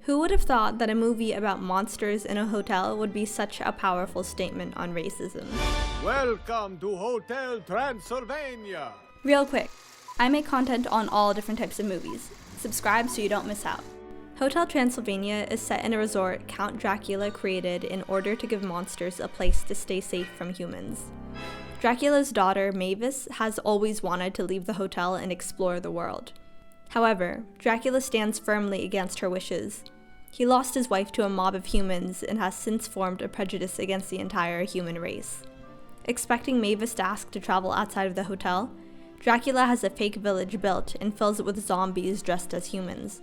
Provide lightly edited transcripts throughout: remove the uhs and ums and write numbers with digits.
Who would have thought that a movie about monsters in a hotel would be such a powerful statement on racism? Welcome to Hotel Transylvania! Real quick, I make content on all different types of movies. Subscribe so you don't miss out. Hotel Transylvania is set in a resort Count Dracula created in order to give monsters a place to stay safe from humans. Dracula's daughter, Mavis, has always wanted to leave the hotel and explore the world. However, Dracula stands firmly against her wishes. He lost his wife to a mob of humans and has since formed a prejudice against the entire human race. Expecting Mavis to ask to travel outside of the hotel, Dracula has a fake village built and fills it with zombies dressed as humans.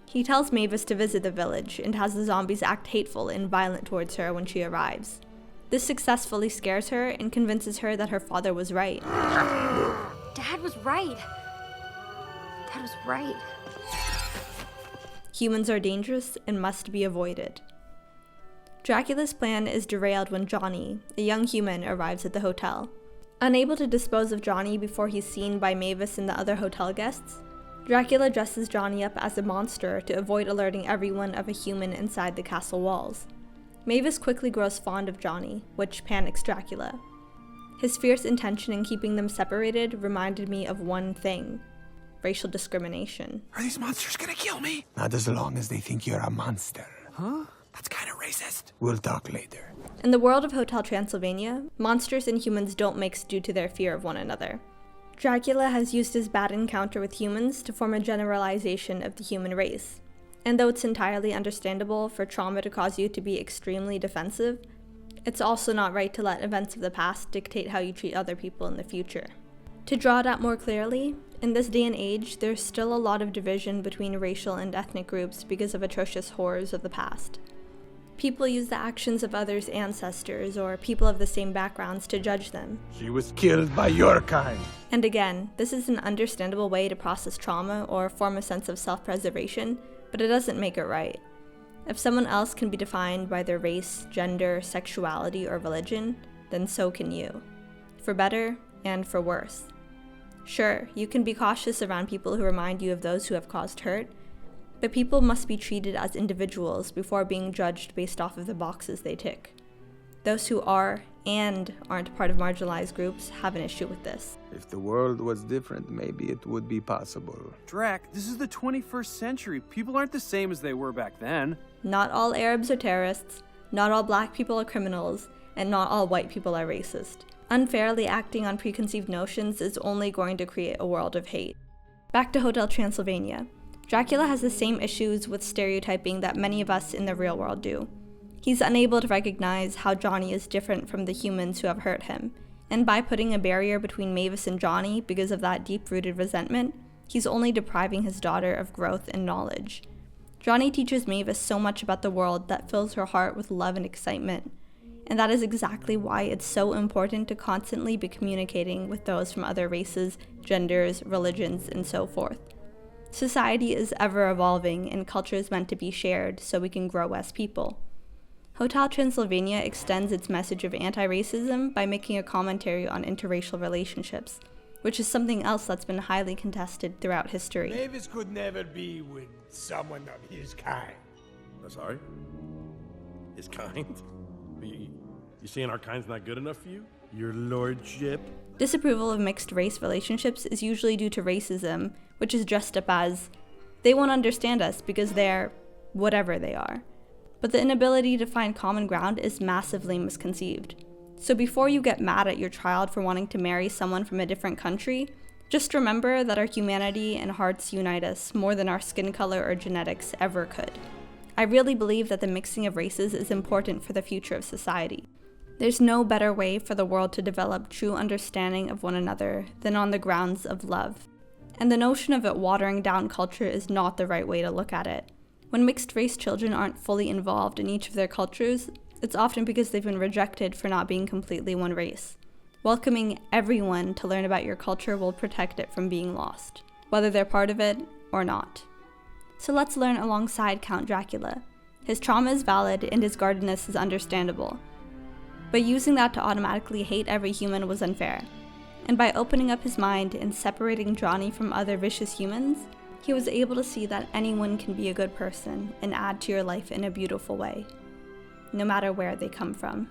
He tells Mavis to visit the village and has the zombies act hateful and violent towards her when she arrives. This successfully scares her and convinces her that her father was right. Dad was right. Dad was right. Humans are dangerous and must be avoided. Dracula's plan is derailed when Johnny, a young human, arrives at the hotel. Unable to dispose of Johnny before he's seen by Mavis and the other hotel guests, Dracula dresses Johnny up as a monster to avoid alerting everyone of a human inside the castle walls. Mavis quickly grows fond of Johnny, which panics Dracula. His fierce intention in keeping them separated reminded me of one thing: racial discrimination. Are these monsters gonna kill me? Not as long as they think you're a monster. Huh? That's kind of racist. We'll talk later. In the world of Hotel Transylvania, monsters and humans don't mix due to their fear of one another. Dracula has used his bad encounter with humans to form a generalization of the human race. And though it's entirely understandable for trauma to cause you to be extremely defensive, it's also not right to let events of the past dictate how you treat other people in the future. To draw it out more clearly, in this day and age, there's still a lot of division between racial and ethnic groups because of atrocious horrors of the past. People use the actions of others' ancestors or people of the same backgrounds to judge them. She was killed by your kind. And again, this is an understandable way to process trauma or form a sense of self-preservation, but it doesn't make it right. If someone else can be defined by their race, gender, sexuality, or religion, then so can you. For better and for worse. Sure, you can be cautious around people who remind you of those who have caused hurt, but people must be treated as individuals before being judged based off of the boxes they tick. Those who are and aren't part of marginalized groups have an issue with this. If the world was different, maybe it would be possible. Drac, this is the 21st century. People aren't the same as they were back then. Not all Arabs are terrorists, not all black people are criminals, and not all white people are racist. Unfairly acting on preconceived notions is only going to create a world of hate. Back to Hotel Transylvania. Dracula has the same issues with stereotyping that many of us in the real world do. He's unable to recognize how Johnny is different from the humans who have hurt him, and by putting a barrier between Mavis and Johnny because of that deep-rooted resentment, he's only depriving his daughter of growth and knowledge. Johnny teaches Mavis so much about the world that fills her heart with love and excitement, and that is exactly why it's so important to constantly be communicating with those from other races, genders, religions, and so forth. Society is ever evolving and culture is meant to be shared so we can grow as people. Hotel Transylvania extends its message of anti-racism by making a commentary on interracial relationships, which is something else that's been highly contested throughout history. Mavis could never be with someone of his kind. I'm sorry? His kind? You saying our kind's not good enough for you? Your lordship? Disapproval of mixed-race relationships is usually due to racism, which is dressed up as, they won't understand us because they're whatever they are. But the inability to find common ground is massively misconceived. So before you get mad at your child for wanting to marry someone from a different country, just remember that our humanity and hearts unite us more than our skin color or genetics ever could. I really believe that the mixing of races is important for the future of society. There's no better way for the world to develop true understanding of one another than on the grounds of love. And the notion of it watering down culture is not the right way to look at it. When mixed-race children aren't fully involved in each of their cultures, it's often because they've been rejected for not being completely one race. Welcoming everyone to learn about your culture will protect it from being lost, whether they're part of it or not. So let's learn alongside Count Dracula. His trauma is valid and his guardedness is understandable. But using that to automatically hate every human was unfair. And by opening up his mind and separating Johnny from other vicious humans, He was able to see that anyone can be a good person and add to your life in a beautiful way, no matter where they come from.